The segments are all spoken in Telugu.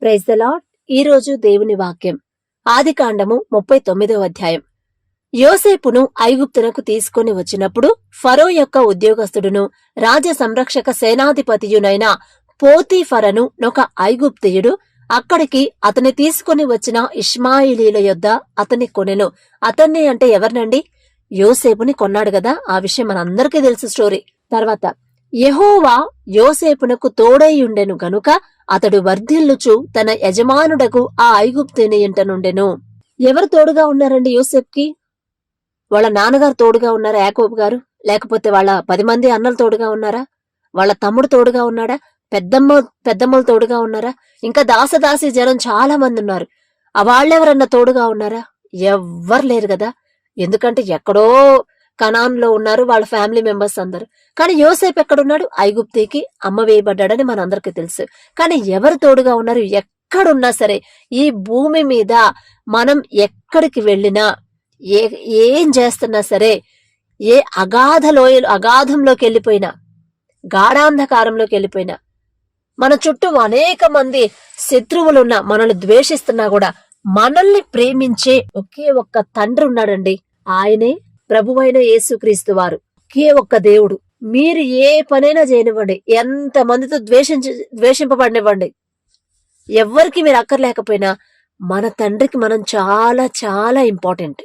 Praise the lord. ఈ రోజు దేవుని వాక్యం ఆదికాండము 39వ అధ్యాయం. యోసేపును ఐగుప్తునకు తీసుకొని వచ్చినప్పుడు ఫరో యొక్క ఉద్యోగస్తుడును రాజ సంరక్షక సేనాధిపతియునైన పోతీఫరను ఒక ఐగుప్తియుడు అక్కడికి అతని తీసుకొని వచ్చిన ఇష్మాయిలీల యొద్ద అతన్ని కొనెను. అతన్ని అంటే ఎవరినండి? యోసేపుని కొన్నాడు కదా. ఆ విషయం మనందరికీ తెలుసు స్టోరీ. తర్వాత యెహోవా యోసేపునకు తోడైయుండెను గనుక అతడు వర్ధిల్లుచు తన యజమానుడకు ఆ ఐగుప్తుని ఇంట నుండెను. ఎవరు తోడుగా ఉన్నారండి యోసేపుకి? వాళ్ళ నాన్నగారు తోడుగా ఉన్నారా, యాకోబు గారు? లేకపోతే వాళ్ళ 10 మంది అన్నలు తోడుగా ఉన్నారా? వాళ్ళ తమ్ముడు తోడుగా ఉన్నాడా? పెద్దమ్మలు తోడుగా ఉన్నారా? ఇంకా దాసదాసి జనం చాలా మంది ఉన్నారు. వాళ్ళెవరన్నా తోడుగా ఉన్నారా? ఎవ్వరు లేరు కదా. ఎందుకంటే ఎక్కడో కనాన్లో ఉన్నారు వాళ్ళ ఫ్యామిలీ మెంబర్స్ అందరు. కానీ యోసేపు ఎక్కడున్నాడు? ఐగుప్తికి అమ్మ వేయబడ్డాడని మనందరికీ తెలుసు. కానీ ఎవరు తోడుగా ఉన్నారు? ఎక్కడున్నా సరే, ఈ భూమి మీద మనం ఎక్కడికి వెళ్ళినా, ఏం చేస్తున్నా సరే, ఏ అగాధంలోకి వెళ్ళిపోయినా, గాఢాంధకారంలోకి వెళ్ళిపోయినా, మన చుట్టూ అనేక మంది శత్రువులున్నా, మనల్ని ద్వేషిస్తున్నా కూడా మనల్ని ప్రేమించే ఒకే ఒక్క తండ్రి ఉన్నాడండి. ఆయనే ప్రభువైన యేసుక్రీస్తు వారు. ఒకే ఒక్క దేవుడు. మీరు ఏ పనైనా చేయనివ్వండి, ఎంత మందితో ద్వేషింపబడినివ్వండి, ఎవ్వరికి మీరు అక్కర్లేకపోయినా మన తండ్రికి మనం చాలా చాలా ఇంపార్టెంట్.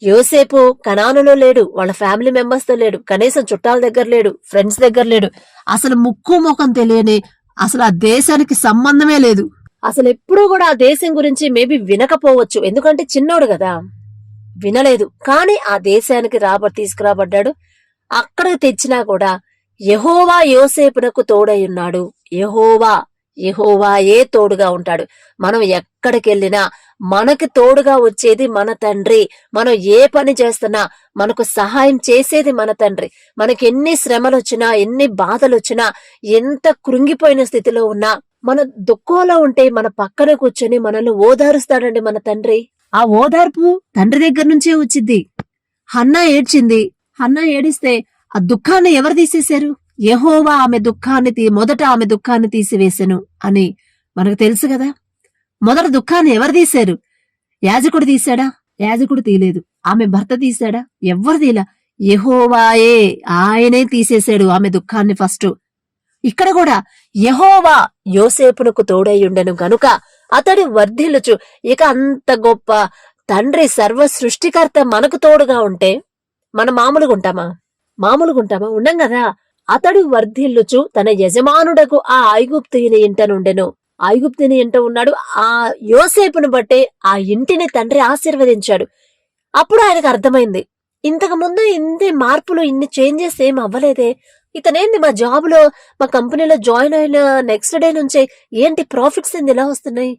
యోసేపు కనానులో లేడు, వాళ్ళ ఫ్యామిలీ మెంబర్స్ తో లేడు, కనీసం చుట్టాల దగ్గర లేడు, ఫ్రెండ్స్ దగ్గర లేడు, అసలు ముక్కు ముఖం తెలియని, అసలు ఆ దేశానికి సంబంధమే లేదు. అసలు ఎప్పుడూ కూడా ఆ దేశం గురించి మేబీ వినకపోవచ్చు, ఎందుకంటే చిన్నోడు కదా, వినలేదు. కానీ ఆ దేశానికి తీసుకురాబడ్డాడు. అక్కడ తెచ్చినా కూడా యెహోవా యోసేపునకు తోడై ఉన్నాడు. యెహోవాయే తోడుగా ఉంటాడు. మనం ఎక్కడికి వెళ్ళినా మనకి తోడుగా వచ్చేది మన తండ్రి. మనం ఏ పని చేస్తున్నా మనకు సహాయం చేసేది మన తండ్రి. మనకి ఎన్ని శ్రమలు వచ్చినా, ఎన్ని బాధలు వచ్చినా, ఎంత కృంగిపోయిన స్థితిలో ఉన్నా, మన దుఃఖంలో ఉంటే మన పక్కన కూర్చొని మనల్ని ఓదారుస్తాడండి మన తండ్రి. ఆ ఓదార్పు తండ్రి దగ్గర నుంచే వచ్చింది. హన్నా ఏడ్చింది. హన్నా ఏడిస్తే ఆ దుఃఖాన్ని ఎవరు తీసేశారు? యెహోవా మొదట ఆమె దుఃఖాన్ని తీసివేశను అని మనకు తెలుసు కదా. మొదట దుఃఖాన్ని ఎవరు తీశారు? యాజకుడు తీశాడా? యాజకుడు తీయలేదు. ఆమె భర్త తీశాడా? ఎవ్వరు తీలా. యెహోవాయే, ఆయనే తీసేశాడు ఆమె దుఃఖాన్ని ఫస్ట్. ఇక్కడ కూడా యెహోవా యోసేపునకు తోడైయుండెను గనుక అతడు వర్ధిల్లుచు. ఇక అంత గొప్ప తండ్రి, సర్వ సృష్టికర్త మనకు తోడుగా ఉంటే మనం మామూలుగా ఉంటామా? ఉండం కదా. అతడు వర్ధిల్లుచు తన యజమానుడకు ఆ ఐగుప్తుని ఇంట నుండెను. ఐగుప్తుని ఇంట ఉన్నాడు. ఆ యోసేపును బట్టే ఆ ఇంటిని తండ్రి ఆశీర్వదించాడు. అప్పుడు ఆయనకు అర్థమైంది, ఇంతకు ముందు ఇన్ని మార్పులు, ఇన్ని చేంజెస్ ఏం అవ్వలేదే, ఇతనేంది మా జాబులో, మా కంపెనీలో జాయిన్ అయిన నెక్స్ట్ డే నుంచే ఏంటి ప్రాఫిట్స్ ఏంది ఇలా వస్తున్నాయి,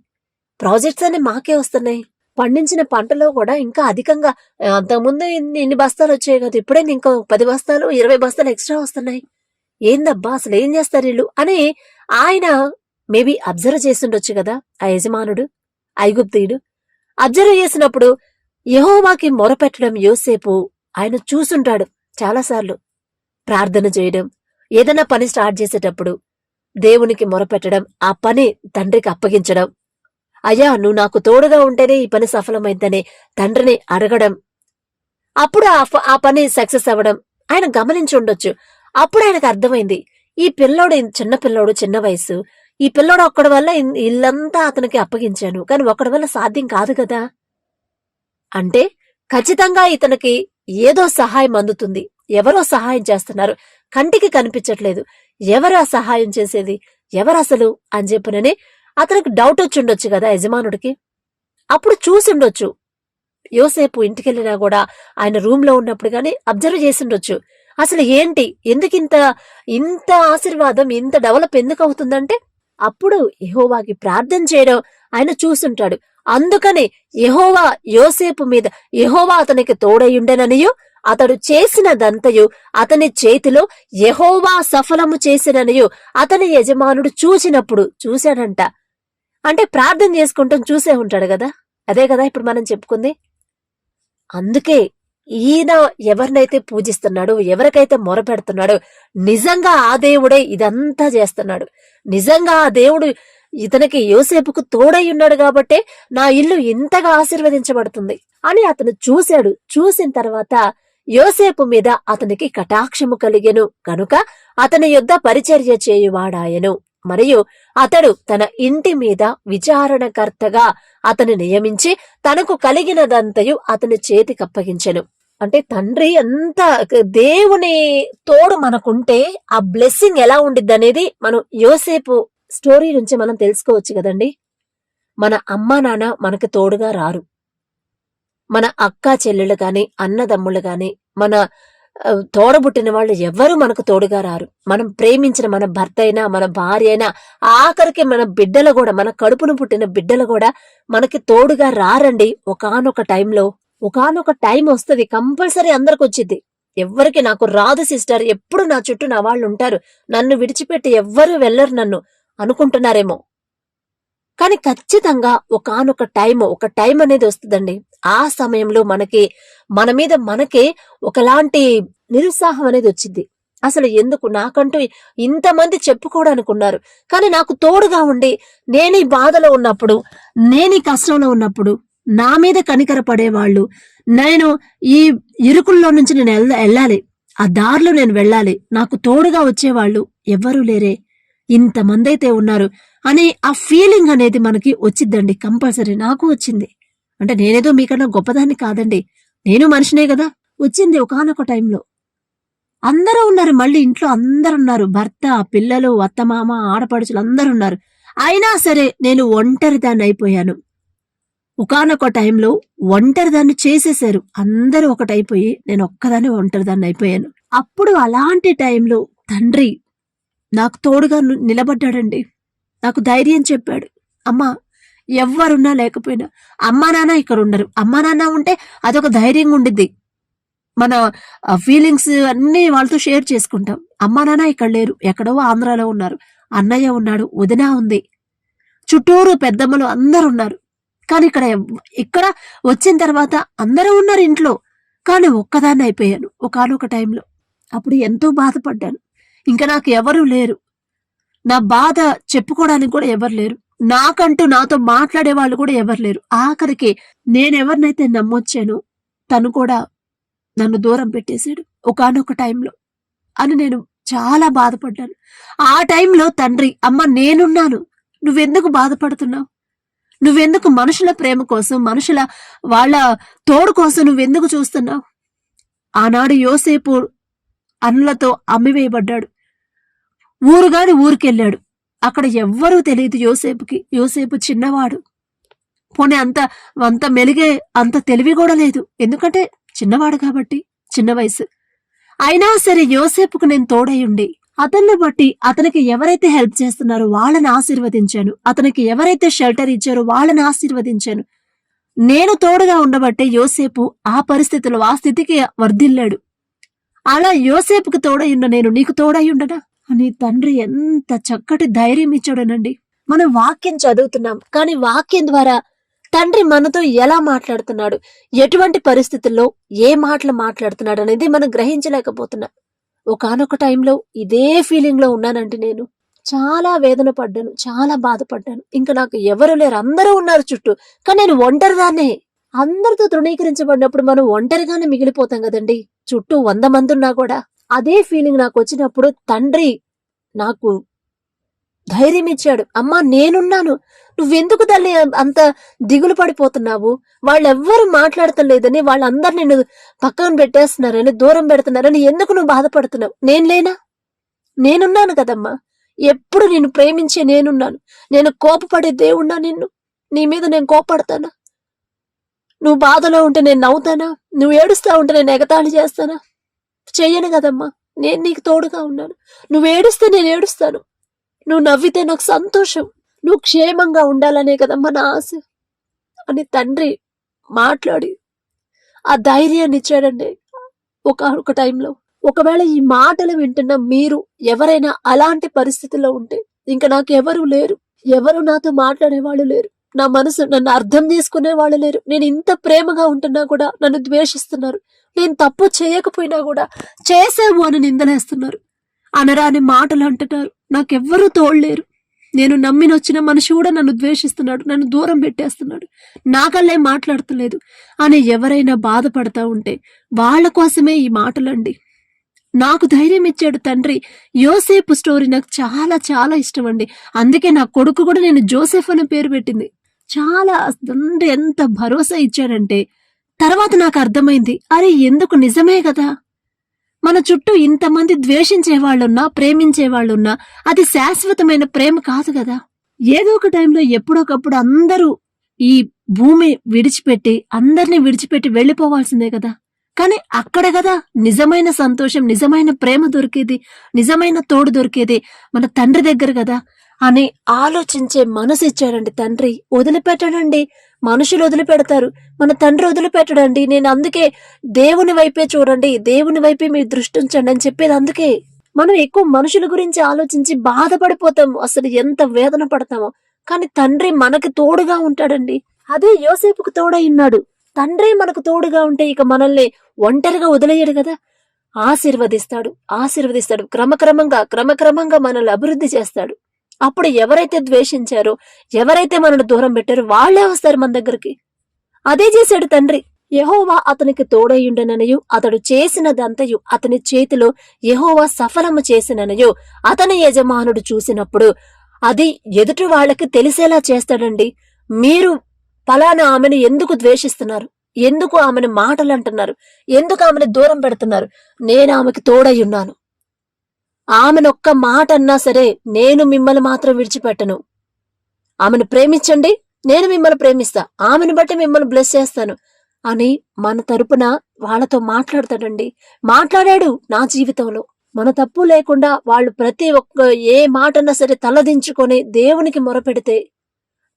ప్రాజెక్ట్స్ అన్ని మాకే వస్తున్నాయి, పండించిన పంటలో కూడా ఇంకా అధికంగా, అంతకుముందు ఇన్ని బస్తాలు వచ్చాయి కదా, ఇప్పుడే ఇంకో 10 బస్తాలు 20 బస్తాలు ఎక్స్ట్రా వస్తున్నాయి, ఏందబ్బా అసలు ఏం చేస్తారు వీళ్ళు అని ఆయన మేబీ అబ్జర్వ్ చేస్తుండొచ్చు కదా. ఆ యజమానుడు ఐగుప్తీయుడు అబ్జర్వ్ చేసినప్పుడు యెహోవాకి మొరపెట్టడం యోసేపు ఆయన చూసుంటాడు చాలాసార్లు. ప్రార్థన చేయడం, ఏదైనా పని స్టార్ట్ చేసేటప్పుడు దేవునికి మొరపెట్టడం, ఆ పని తండ్రికి అప్పగించడం, అయ్యా నువ్వు నాకు తోడుగా ఉంటేనే ఈ పని సఫలమైందనే తండ్రిని అడగడం, అప్పుడు ఆ పని సక్సెస్ అవ్వడం ఆయన గమనించి ఉండొచ్చు. అప్పుడు ఆయనకు అర్థమైంది, ఈ పిల్లోడు చిన్న వయసు, ఈ పిల్లోడు ఒక్కడి వల్ల ఇల్లంతా అతనికి అప్పగించాను, కానీ ఒక్కడి వల్ల సాధ్యం కాదు కదా. అంటే ఖచ్చితంగా ఇతనికి ఏదో సహాయం అందుతుంది, ఎవరో సహాయం చేస్తున్నారు, కంటికి కనిపించట్లేదు, ఎవరు ఆ సహాయం చేసేది, ఎవరు అసలు అని చెప్పినని అతనికి డౌట్ వచ్చి ఉండొచ్చు కదా యజమానుడికి. అప్పుడు చూసిండొచ్చు, యోసేపు ఇంటికెళ్ళినా కూడా ఆయన రూమ్ లో ఉన్నప్పుడు గాని అబ్జర్వ్ చేసిండొచ్చు, అసలు ఏంటి, ఎందుకు ఇంత ఆశీర్వాదం, ఇంత డెవలప్ ఎందుకు అవుతుందంటే అప్పుడు యెహోవాకి ప్రార్థన చేయడం ఆయన చూసుంటాడు. అందుకని యెహోవా అతనికి తోడయుండెననియు అతడు చేసినదంతయు అతని చేతిలో యెహోవా సఫలము చేసిననియు అతని యజమానుడు చూశాడంట. అంటే ప్రార్థన చేసుకుంటాం చూసే ఉంటాడు కదా. అదే కదా ఇప్పుడు మనం చెప్పుకుంది. అందుకే ఈయన ఎవరినైతే పూజిస్తున్నాడో, ఎవరికైతే మొరపెడుతున్నాడో, నిజంగా ఆ దేవుడే ఇదంతా చేస్తున్నాడు. నిజంగా ఆ దేవుడు ఇతనికి యోసేపుకు తోడై ఉన్నాడు కాబట్టే నా ఇల్లు ఇంతగా ఆశీర్వదించబడుతుంది అని అతను చూశాడు. చూసిన తర్వాత యోసేపు మీద అతనికి కటాక్షము కలిగెను కనుక అతని యొద్ద పరిచర్య చేయువాడాయెను. మరియు అతడు తన ఇంటి మీద విచారణకర్తగా అతని నియమించి తనకు కలిగినదంతయు అతని చేతికప్పగించెను. అంటే తండ్రి అంత దేవుని తోడు మనకుంటే ఆ బ్లెస్సింగ్ ఎలా ఉండిద్ది అనేది మనం యోసేపు స్టోరీ నుంచి మనం తెలుసుకోవచ్చు కదండి. మన అమ్మా నాన్న మనకు తోడుగా రారు. మన అక్క చెల్లెళ్ళు గాని, అన్నదమ్ముళ్ళు గాని, మన తోడబుట్టిన వాళ్ళు ఎవ్వరూ మనకు తోడుగా రారు. మనం ప్రేమించిన మన భర్త అయినా, మన భార్య అయినా, ఆఖరికి మన బిడ్డలు కూడా, మన కడుపును పుట్టిన బిడ్డలు కూడా మనకి తోడుగా రారండి. ఒకానొక టైం వస్తుంది, కంపల్సరీ అందరికి వచ్చింది. ఎవ్వరికి నాకు రాదు సిస్టర్, ఎప్పుడు నా చుట్టూ నా వాళ్ళు ఉంటారు, నన్ను విడిచిపెట్టి ఎవ్వరూ వెళ్ళరు నన్ను అనుకుంటున్నారేమో. కానీ ఖచ్చితంగా ఒకానొక టైం అనేది వస్తుందండి. ఆ సమయంలో మన మీద మనకే ఒకలాంటి నిరుత్సాహం అనేది వచ్చింది. అసలు ఎందుకు నాకంటూ ఇంతమంది చెప్పుకోవడానికి ఉన్నారు, కానీ నాకు తోడుగా ఉండి నేను ఈ బాధలో ఉన్నప్పుడు, నేను ఈ కష్టంలో ఉన్నప్పుడు నా మీద కనికర పడేవాళ్ళు, నేను ఈ ఇరుకుల్లో నుంచి నేను వెళ్ళాలి, ఆ దారిలో నేను వెళ్ళాలి, నాకు తోడుగా వచ్చేవాళ్ళు ఎవ్వరూ లేరే, ఇంతమంది అయితే ఉన్నారు అని ఆ ఫీలింగ్ అనేది మనకి వచ్చిద్దండి. కంపల్సరీ నాకు వచ్చింది. అంటే నేనేదో మీకన్నా గొప్పదాన్ని కాదండి, నేను మనిషినే కదా. వచ్చింది ఒకానొక టైంలో. అందరూ ఉన్నారు, మళ్ళీ ఇంట్లో అందరు ఉన్నారు, భర్త, పిల్లలు, అత్తమామ, ఆడపడుచులు అందరు ఉన్నారు. అయినా సరే నేను ఒంటరిదాన్ని అయిపోయాను. ఒకానొక టైంలో ఒంటరిదాన్ని చేసేశారు, అందరూ ఒకటైపోయి నేను ఒక్కదాన్ని ఒంటరిదాన్ని అయిపోయాను. అప్పుడు అలాంటి టైంలో తండ్రి నాకు తోడుగా నిలబడ్డాడండి. నాకు ధైర్యం చెప్పాడు. అమ్మా, ఎవ్వరున్నా లేకపోయినా అమ్మా నాన్న ఇక్కడ ఉండరు, అమ్మా నాన్న ఉంటే అదొక ధైర్యంగా ఉండిద్ది. మన ఫీలింగ్స్ అన్ని వాళ్ళతో షేర్ చేసుకుంటాం. అమ్మా నాన్న ఇక్కడ లేరు, ఎక్కడో ఆంధ్రాలో ఉన్నారు, అన్నయ్య ఉన్నాడు, వదిన ఉంది, చుట్టూరు పెద్దమ్మలు అందరు ఉన్నారు. కానీ ఇక్కడ వచ్చిన తర్వాత అందరూ ఉన్నారు ఇంట్లో, కానీ ఒక్కదాన్ని అయిపోయాను ఒకానొక టైంలో. అప్పుడు ఎంతో బాధపడ్డాను. ఇంకా నాకు ఎవరూ లేరు, నా బాధ చెప్పుకోవడానికి కూడా ఎవరు లేరు, నాకంటూ నాతో మాట్లాడే వాళ్ళు కూడా ఎవరు లేరు. ఆఖరికి నేనెవరినైతే నమ్మొచ్చానో తను కూడా నన్ను దూరం పెట్టేశాడు ఒకానొక టైంలో అని నేను చాలా బాధపడ్డాను. ఆ టైంలో తండ్రి, అమ్మ నేనున్నాను, నువ్వెందుకు బాధపడుతున్నావు, నువ్వెందుకు మనుషుల ప్రేమ కోసం, మనుషుల వాళ్ళ తోడు కోసం నువ్వెందుకు చూస్తున్నావు. ఆనాడు యోసేపు అన్నులతో అమ్మివేయబడ్డాడు, ఊరుగాని ఊరికెళ్ళాడు. అక్కడ ఎవ్వరూ తెలియదు యోసేపుకి. యోసేపు చిన్నవాడు, పోనీ అంత మెలిగే అంత తెలివి కూడా లేదు, ఎందుకంటే చిన్నవాడు కాబట్టి, చిన్న వయసు. అయినా సరే యోసేపుకు నేను తోడై ఉండి అతన్ని బట్టి అతనికి ఎవరైతే హెల్ప్ చేస్తున్నారో వాళ్ళని ఆశీర్వదించాను, అతనికి ఎవరైతే షెల్టర్ ఇచ్చారో వాళ్ళని ఆశీర్వదించాను. నేను తోడుగా ఉండబట్టే యోసేపు ఆ పరిస్థితిలో ఆ స్థితికి వర్ధిల్లాడు. అలా యోసేపుకు తోడై ఉన్న నేను నీకు తోడై ఉండనా అని తండ్రి ఎంత చక్కటి ధైర్యం ఇచ్చాడనండి. మనం వాక్యం చదువుతున్నాం, కానీ వాక్యం ద్వారా తండ్రి మనతో ఎలా మాట్లాడుతున్నాడు, ఎటువంటి పరిస్థితుల్లో ఏ మాటలు మాట్లాడుతున్నాడు అనేది మనం గ్రహించలేకపోతున్నాం. ఒకానొక టైంలో ఇదే ఫీలింగ్ లో ఉన్నానంటే నేను చాలా వేదన పడ్డాను, చాలా బాధపడ్డాను. ఇంకా నాకు ఎవరు లేరు, అందరూ ఉన్నారు చుట్టూ, కానీ నేను ఒంటరిదాన్నే. అందరితో తృణీకరించబడినప్పుడు మనం ఒంటరిగానే మిగిలిపోతాం కదండి. చుట్టూ 100 మంది ఉన్నా కూడా అదే ఫీలింగ్ నాకు వచ్చినప్పుడు తండ్రి నాకు ధైర్యం ఇచ్చాడు. అమ్మా నేనున్నాను, నువ్వెందుకు తల్లి అంత దిగులు పడిపోతున్నావు, వాళ్ళెవ్వరూ మాట్లాడటం లేదని, వాళ్ళందరూ నిన్ను పక్కన పెట్టేస్తున్నారని, దూరం పెడుతున్నారని ఎందుకు నువ్వు బాధపడుతున్నావు, నేను లేనా, నేనున్నాను కదమ్మా, ఎప్పుడు నిన్ను ప్రేమించే నేనున్నాను. నేను కోపపడే దేవుణ్ణా, నీ మీద నేను కోపడతానా, నువ్వు బాధలో ఉంటే నేను నవ్వుతానా, నువ్వు ఏడుస్తా ఉంటే నేను ఎగతాళి చేస్తానా, చెయ్యను కదమ్మా. నేను నీకు తోడుగా ఉన్నాను, నువ్వు ఏడుస్తే నేను ఏడుస్తాను, నువ్వు నవ్వితే నాకు సంతోషం, నువ్వు క్షేమంగా ఉండాలనే కదమ్మా నా ఆశ అని తండ్రి మాట్లాడి ఆ ధైర్యాన్ని ఇచ్చాడండి. ఒక టైంలో ఒకవేళ ఈ మాటలు వింటున్న మీరు ఎవరైనా అలాంటి పరిస్థితుల్లో ఉంటే, ఇంకా నాకు ఎవరు లేరు, ఎవరు నాతో మాట్లాడేవాళ్ళు లేరు, నా మనసు నన్ను అర్థం చేసుకునే వాళ్ళు లేరు, నేను ఇంత ప్రేమగా ఉంటున్నా కూడా నన్ను ద్వేషిస్తున్నారు, నేను తప్పు చేయకపోయినా కూడా చేసావు అని నిందలేస్తున్నారు, అనరాని మాటలు అంటున్నారు, నాకెవ్వరూ తోడలేరు, నేను నమ్మినొచ్చిన మనిషి కూడా నన్ను ద్వేషిస్తున్నాడు, నన్ను దూరం పెట్టేస్తున్నాడు, నాకల్లే మాట్లాడతలేదు అని ఎవరైనా బాధపడతా ఉంటే వాళ్ళ కోసమే ఈ మాటలండి. నాకు ధైర్యం ఇచ్చాడు తండ్రి. యోసేపు స్టోరీ నాకు చాలా చాలా ఇష్టం అండి. అందుకే నా కొడుకు కూడా నేను జోసెఫ్ అనే పేరు పెట్టింది. చాలా ఎంత భరోసా ఇచ్చాడంటే తర్వాత నాకు అర్థమైంది, అరే ఎందుకు, నిజమే కదా, మన చుట్టూ ఇంతమంది ద్వేషించే వాళ్ళున్నా ప్రేమించే వాళ్ళున్నా అది శాశ్వతమైన ప్రేమ కాదు కదా. ఏదో ఒక టైంలో ఎప్పుడొకప్పుడు అందరూ ఈ భూమి విడిచిపెట్టి అందరినీ విడిచిపెట్టి వెళ్లిపోవాల్సిందే కదా. కానీ అక్కడ కదా నిజమైన సంతోషం, నిజమైన ప్రేమ దొరికేది, నిజమైన తోడు దొరికేది మన తండ్రి దగ్గర కదా అని ఆలోచించే మనసు ఇచ్చాడండి తండ్రి. వదిలిపెట్టడండి, మనుషులు వదిలిపెడతారు, మన తండ్రి వదిలిపెట్టడండి. నేను అందుకే దేవుని వైపే చూడండి, దేవుని వైపే మీరు దృష్టి ఉంచండి అని చెప్పేది అందుకే. మనం ఎక్కువ మనుషుల గురించి ఆలోచించి బాధపడిపోతాము, అసలు ఎంత వేదన పడతామో. కానీ తండ్రి మనకి తోడుగా ఉంటాడండి. అదే యోసేపుకు తోడై ఉన్నాడు. తండ్రి మనకు తోడుగా ఉంటే ఇక మనల్ని ఒంటరిగా వదిలేయడు కదా. ఆశీర్వదిస్తాడు, క్రమక్రమంగా మనల్ని అభివృద్ధి చేస్తాడు. అప్పుడు ఎవరైతే ద్వేషించారో, ఎవరైతే మనల్ని దూరం పెట్టారో వాళ్లే వస్తారు మన దగ్గరికి. అదే చేశాడు తండ్రి. యెహోవా అతనికి తోడైయుండెననియు అతడు చేసినదంతయు అతని చేతిలో యెహోవా సఫలము చేసిననయు అతని యజమానుడు చూసినప్పుడు అది ఎదుటి వాళ్ళకి తెలిసేలా చేస్తాడండి. మీరు ఫలానా ఆమెను ఎందుకు ద్వేషిస్తున్నారు, ఎందుకు ఆమెను మాటలు అంటున్నారు, ఎందుకు ఆమెను దూరం పెడుతున్నారు, నేను ఆమెకు తోడయ్యున్నాను. ఆమెనొక్క మాట అన్నా సరే నేను మిమ్మల్ని మాత్రం విడిచిపెట్టను. ఆమెను ప్రేమించండి, నేను మిమ్మల్ని ప్రేమిస్తా, ఆమెను బట్టి మిమ్మల్ని బ్లెస్ చేస్తాను అని మన తరపున వాళ్ళతో మాట్లాడతాడండి. మాట్లాడాడు నా జీవితంలో. మన తప్పు లేకుండా వాళ్ళు ప్రతి ఒక్క ఏ మాటన్నా సరే తలదించుకొని దేవునికి మొరపెడితే,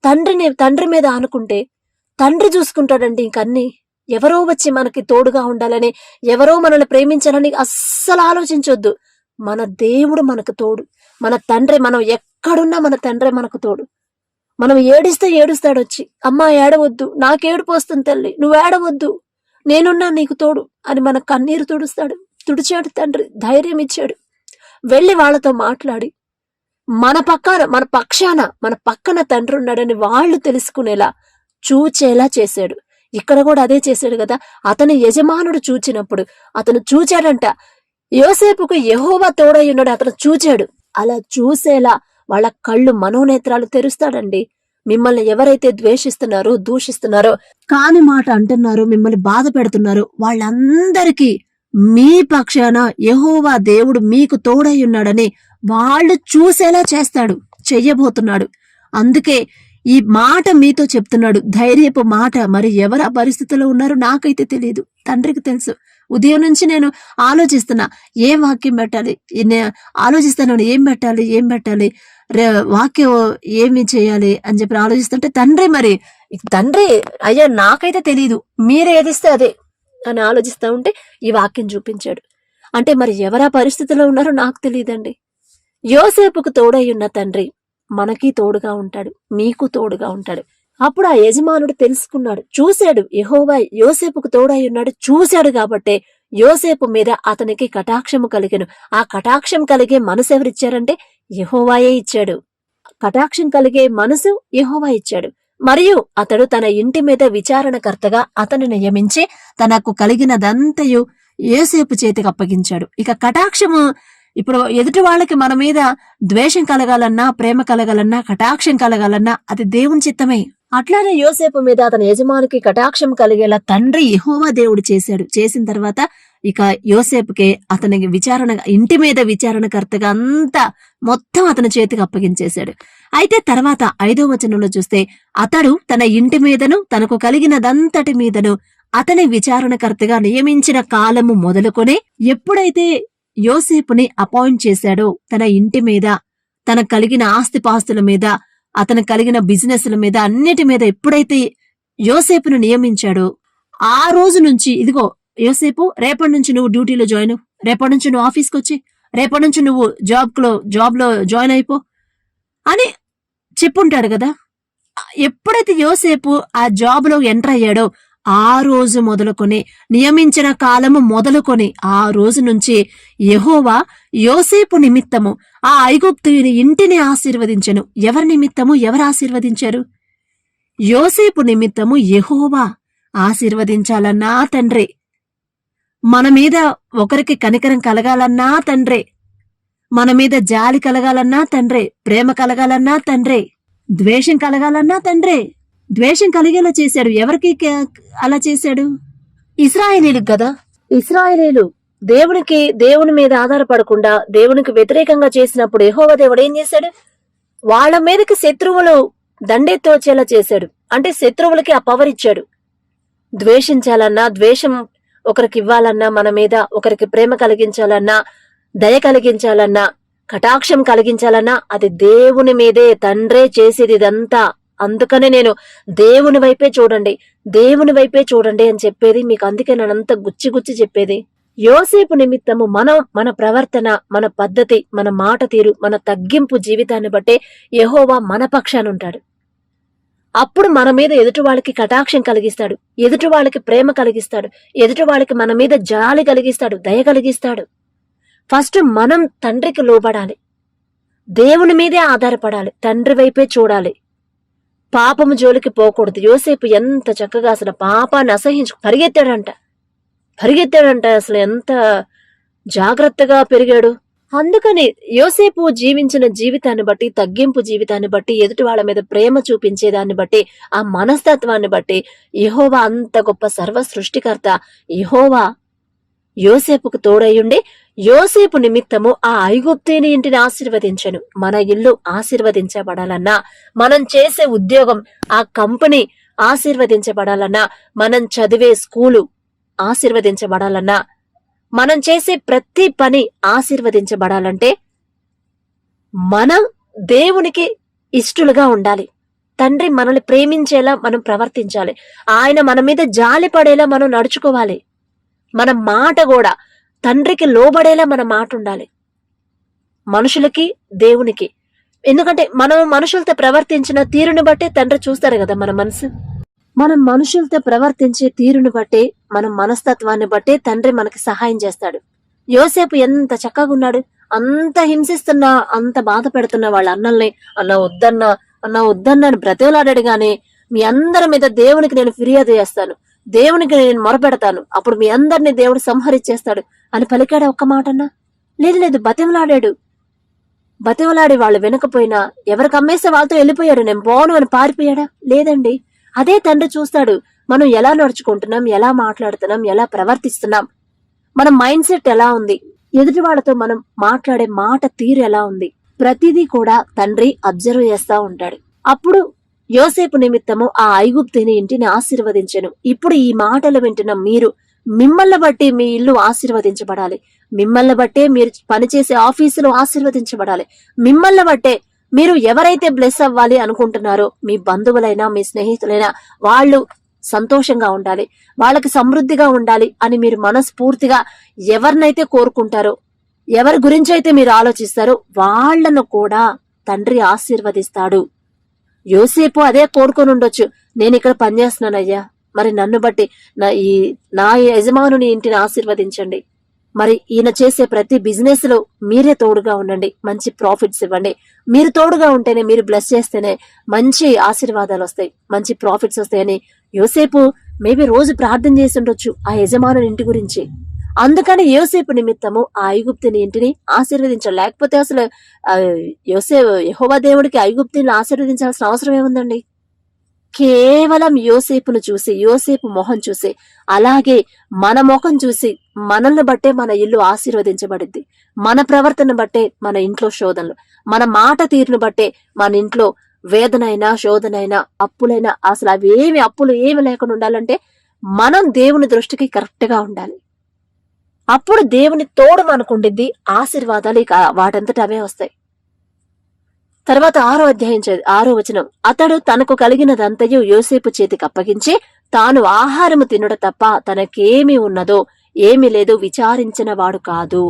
తండ్రి మీద ఆనుకుంటే తండ్రి చూసుకుంటాడండి ఇంకన్నీ. ఎవరో వచ్చి మనకి తోడుగా ఉండాలని, ఎవరో మనల్ని ప్రేమించాలని అస్సలు ఆలోచించొద్దు. మన దేవుడు మనకు తోడు, మన తండ్రి. మనం ఎక్కడున్నా మన తండ్రి మనకు తోడు. మనం ఏడిస్తే ఏడుస్తాడు వచ్చి, అమ్మా ఏడవద్దు, నాకేడుపు వస్తుంది తల్లి, నువ్వు ఏడవద్దు, నేనున్నా నీకు తోడు అని మన కన్నీరు తుడిచాడు తండ్రి. ధైర్యం ఇచ్చాడు. వెళ్ళి వాళ్ళతో మాట్లాడి మన పక్కన తండ్రి ఉన్నాడని వాళ్ళు తెలుసుకునేలా చూచేలా చేశాడు. ఇక్కడ కూడా అదే చేశాడు కదా. అతని యజమానుడు చూచినప్పుడు అతను చూచాడంట, యోసేపుకు యెహోవా తోడై ఉన్నాడు, అతను చూచాడు. అలా చూసేలా వాళ్ళ కళ్ళు మనోనేత్రాలు తెరుస్తాడండి. మిమ్మల్ని ఎవరైతే ద్వేషిస్తున్నారో, దూషిస్తున్నారో, కాని మాట అంటున్నారో, మిమ్మల్ని బాధ పెడుతున్నారో వాళ్ళందరికీ మీ పక్షాన యెహోవా దేవుడు మీకు తోడై ఉన్నాడని వాళ్ళు చూసేలా చెయ్యబోతున్నాడు. అందుకే ఈ మాట మీతో చెప్తున్నాడు, ధైర్యపు మాట. మరి ఎవరు ఆ పరిస్థితిలో ఉన్నారో నాకైతే తెలియదు, తండ్రికి తెలుసు. ఉదయం నుంచి నేను ఆలోచిస్తున్నా, ఏ వాక్యం పెట్టాలి, ఆలోచిస్తాను ఏం పెట్టాలి, వాక్యం ఏమి చేయాలి అని చెప్పి ఆలోచిస్తుంటే తండ్రి అయ్యా నాకైతే తెలియదు, మీరు ఏదిస్తే అదే అని ఆలోచిస్తా ఉంటే ఈ వాక్యం చూపించాడు. అంటే మరి ఎవరా పరిస్థితిలో ఉన్నారో నాకు తెలియదండి. యోసేపుకు తోడై ఉన్న తండ్రి మనకి తోడుగా ఉంటాడు, మీకు తోడుగా ఉంటాడు. అప్పుడు ఆ యజమానుడు తెలుసుకున్నాడు, చూశాడు, యెహోవా యోసేపుకు తోడై ఉన్నాడు, చూశాడు. కాబట్టే యోసేపు మీద అతనికి కటాక్షము కలిగెను. ఆ కటాక్షం కలిగే మనసు ఎవరిచ్చారంటే యెహోవాయే ఇచ్చాడు. కటాక్షం కలిగే మనసు యెహోవా ఇచ్చాడు. మరియు అతడు తన ఇంటి మీద విచారణకర్తగా అతను నియమించి తనకు కలిగినదంతయు యోసేపు చేతికి అప్పగించాడు. ఇక కటాక్షము ఇప్పుడు ఎదుటి వాళ్ళకి మన మీద ద్వేషం కలగాలన్నా, ప్రేమ కలగాలన్నా, కటాక్షం కలగాలన్నా అది దేవుని చిత్తమే. అట్లానే యోసేపు మీద అతని యజమానికి కటాక్షం కలిగేలా తండ్రి యెహోవా దేవుడు చేశాడు. చేసిన తర్వాత ఇక యోసేపుకే అతనికి ఇంటి మీద విచారణకర్తగా అంతా మొత్తం అతని చేతికి అప్పగించేశాడు. అయితే తర్వాత 5వ వచనంలో చూస్తే, అతడు తన ఇంటి మీదను తనకు కలిగినదంతటి మీదను అతని విచారణకర్తగా నియమించిన కాలము మొదలుకొని ఎప్పుడైతే యోసేపుని అపాయింట్ చేశాడో, తన ఇంటి మీద, తనకు కలిగిన ఆస్తిపాస్తుల మీద, అతను కలిగిన బిజినెస్ల మీద, అన్నిటి మీద ఎప్పుడైతే యోసేపును నియమించాడో ఆ రోజు నుంచి, ఇదిగో యోసేపు రేపటి నుంచి నువ్వు డ్యూటీలో జాయిన్, రేపటి నుంచి నువ్వు ఆఫీస్కి వచ్చి, రేపటి నుంచి నువ్వు జాబ్లో జాయిన్ అయిపో అని చెప్పుంటాడు కదా. ఎప్పుడైతే యోసేపు ఆ జాబ్ లో ఎంటర్ అయ్యాడో ఆ రోజు మొదలుకొని, నియమించిన కాలము మొదలుకొని ఆ రోజు నుంచి యెహోవా యోసేపు నిమిత్తము ఆ ఐగుప్తీయుని ఇంటిని ఆశీర్వదించెను. ఎవరి నిమిత్తము? ఎవరు ఆశీర్వదించారు? యోసేపు నిమిత్తము యెహోవా ఆశీర్వదించాలన్నా తండ్రి. మన మీద ఒకరికి కనికరం కలగాలన్నా తండ్రే, మన మీద జాలి కలగాలన్నా తండ్రే, ప్రేమ కలగాలన్నా తండ్రే, ద్వేషం కలగాలన్నా తండ్రే. ద్వేషం కలిగేలా చేశాడు. ఎవరికి అలా చేశాడు? ఇశ్రాయేలీలకు కదా. ఇశ్రాయేలీలు దేవుని మీద ఆధారపడకుండా దేవునికి వ్యతిరేకంగా చేసినప్పుడు యెహోవా దేవుడు ఏం చేశాడు? వాళ్ళ మీదకి శత్రువులు దండెత్తోచేలా చేశాడు. అంటే శత్రువులకి ఆ పవర్ ఇచ్చాడు. ద్వేషించాలన్నా, ద్వేషం ఒకరికి ఇవ్వాలన్నా, మన మీద ఒకరికి ప్రేమ కలిగించాలన్నా, దయ కలిగించాలన్నా, కటాక్షం కలిగించాలన్నా అది దేవుని మీదే, తండ్రే చేసేది ఇదంతా. అందుకనే నేను దేవుని వైపే చూడండి, దేవుని వైపే చూడండి అని చెప్పేది మీకు. అందుకే నేనంత గుచ్చి చెప్పేది. యోసేపు నిమిత్తము మన ప్రవర్తన, మన పద్ధతి, మన మాట తీరు, మన తగ్గింపు జీవితాన్ని బట్టే యెహోవా మన పక్షాన ఉంటాడు. అప్పుడు మన మీద ఎదుటి వాళ్ళకి కటాక్షం కలిగిస్తాడు, ఎదుటి వాళ్ళకి ప్రేమ కలిగిస్తాడు, ఎదుటి వాళ్ళకి మన మీద జాలి కలిగిస్తాడు, దయ కలిగిస్తాడు. ఫస్ట్ మనం తండ్రికి లోబడాలి, దేవుని మీదే ఆధారపడాలి, తండ్రి వైపే చూడాలి, పాపము జోలికి పోకూడదు. యోసేపు ఎంత చక్కగా అసలు పాపాన్ని అసహించు పరిగెత్తాడంట. అసలు ఎంత జాగ్రత్తగా పెరిగాడు. అందుకని యోసేపు జీవించిన జీవితాన్ని బట్టి, తగ్గింపు జీవితాన్ని బట్టి, ఎదుటి వాళ్ళ మీద ప్రేమ చూపించేదాన్ని బట్టి, ఆ మనస్తత్వాన్ని బట్టి యెహోవా అంత గొప్ప సర్వ సృష్టికర్త యెహోవా యోసేపుకు తోడయ్యుండి యోసేపు నిమిత్తము ఆ ఐగుప్తీని ఇంటిని ఆశీర్వదించెను. మన ఇల్లు ఆశీర్వదించబడాలన్నా, మనం చేసే ఉద్యోగం, ఆ కంపెనీ ఆశీర్వదించబడాలన్నా, మనం చదివే స్కూలు ఆశీర్వదించబడాలన్నా, మనం చేసే ప్రతి పని ఆశీర్వదించబడాలంటే మనం దేవునికి ఇష్టలుగా ఉండాలి. తండ్రి మనల్ని ప్రేమించేలా మనం ప్రవర్తించాలి. ఆయన మన మీద జాలి పడేలా మనం నడుచుకోవాలి. మన మాట కూడా తండ్రికి లోబడేలా మన మాట ఉండాలి, మనుషులకి, దేవునికి. ఎందుకంటే మనం మనుషులతో ప్రవర్తించిన తీరుని బట్టే తండ్రి చూస్తారు కదా మన మనసు. మనం మనుషులతో ప్రవర్తించే తీరుని బట్టే, మన మనస్తత్వాన్ని బట్టే తండ్రి మనకి సహాయం చేస్తాడు. యోసేపు ఎంత చక్కగా ఉన్నాడు. అంత హింసిస్తున్నా, అంత బాధ పెడుతున్న వాళ్ళ అన్నల్ని అన్న వద్దన్న అని బ్రతిమలాడాడు. గాని మీ అందరి మీద దేవునికి నేను ఫిర్యాదు చేస్తాను, దేవునికి నేను మొరపెడతాను, అప్పుడు మీ అందరినీ దేవుడు సంహరించేస్తాడు అని పలికాడా ఒక్క మాటన్నా? లేదు, బతిమలాడి వాళ్ళు వినకపోయినా ఎవరికి అమ్మేస్తే వాళ్ళతో వెళ్ళిపోయాడు, నేను పోను అని పారిపోయాడా? లేదండి. అదే తండ్రి చూస్తాడు. మనం ఎలా నడుచుకుంటున్నాం, ఎలా మాట్లాడుతున్నాం, ఎలా ప్రవర్తిస్తున్నాం, మన మైండ్ సెట్ ఎలా ఉంది, ఎదుటి వాళ్ళతో మనం మాట్లాడే మాట తీరు ఎలా ఉంది, ప్రతిదీ కూడా తండ్రి అబ్జర్వ్ చేస్తా ఉంటాడు. అప్పుడు యోసేపు నిమిత్తము ఆ ఐగుప్తీని ఇంటిని ఆశీర్వదించెను. ఇప్పుడు ఈ మాటలు వింటున్న మీరు, మిమ్మల్ని బట్టి మీ ఇల్లు ఆశీర్వదించబడాలి, మిమ్మల్ని బట్టే మీరు పనిచేసే ఆఫీసులు ఆశీర్వదించబడాలి, మిమ్మల్ని బట్టే మీరు ఎవరైతే బ్లెస్ అవ్వాలి అనుకుంటున్నారో, మీ బంధువులైనా, మీ స్నేహితులైనా, వాళ్ళు సంతోషంగా ఉండాలి, వాళ్ళకి సమృద్ధిగా ఉండాలి అని మీరు మనస్ఫూర్తిగా ఎవరినైతే కోరుకుంటారో, ఎవరి గురించి అయితే మీరు ఆలోచిస్తారో వాళ్లను కూడా తండ్రి ఆశీర్వదిస్తాడు. యోసేపు అదే కోరుకొని ఉండొచ్చు, నేను ఇక్కడ పనిచేస్తున్నానయ్యా, మరి నన్ను బట్టి నా యజమానుని ఇంటిని ఆశీర్వదించండి, మరి ఈయన చేసే ప్రతి బిజినెస్ లో మీరే తోడుగా ఉండండి, మంచి ప్రాఫిట్స్ ఇవ్వండి, మీరు తోడుగా ఉంటేనే, మీరు బ్లెస్ చేస్తేనే మంచి ఆశీర్వాదాలు వస్తాయి, మంచి ప్రాఫిట్స్ వస్తాయని యోసేపు మేబీ రోజు ప్రార్థన చేసి ఉండొచ్చు ఆ యజమానుని ఇంటి గురించి. అందుకని యోసేపు నిమిత్తము ఆ ఐగుప్తుని ఇంటిని ఆశీర్వదించాలి. లేకపోతే అసలు యెహోవా దేవుడికి ఐగుప్తుని ఆశీర్వదించాల్సిన అవసరం ఏముందండి? కేవలం యోసేపును చూసి, యోసేపు మొహం చూసి, అలాగే మన మొహం చూసి, మనల్ని బట్టే మన ఇల్లు ఆశీర్వదించబడింది. మన ప్రవర్తన బట్టే మన ఇంట్లో శోధనలు, మన మాట తీరును బట్టే మన ఇంట్లో వేదనైనా, శోధనైనా, అప్పులైనా, అసలు అప్పులు ఏమి లేకుండా ఉండాలంటే మనం దేవుని దృష్టికి కరెక్ట్ గా ఉండాలి. అప్పుడు దేవుని తోడు మనకుండిద్ది, ఆశీర్వాదాలు ఇక వాటంతట అవే వస్తాయి. తర్వాత 6వ అధ్యాయం 6వ వచనం, అతడు తనకు కలిగినదంతయు యోసేపు చేతికి అప్పగించి తాను ఆహారము తినుట తప్ప తనకేమి ఉన్నదో ఏమి లేదో విచారించిన వాడు కాదు.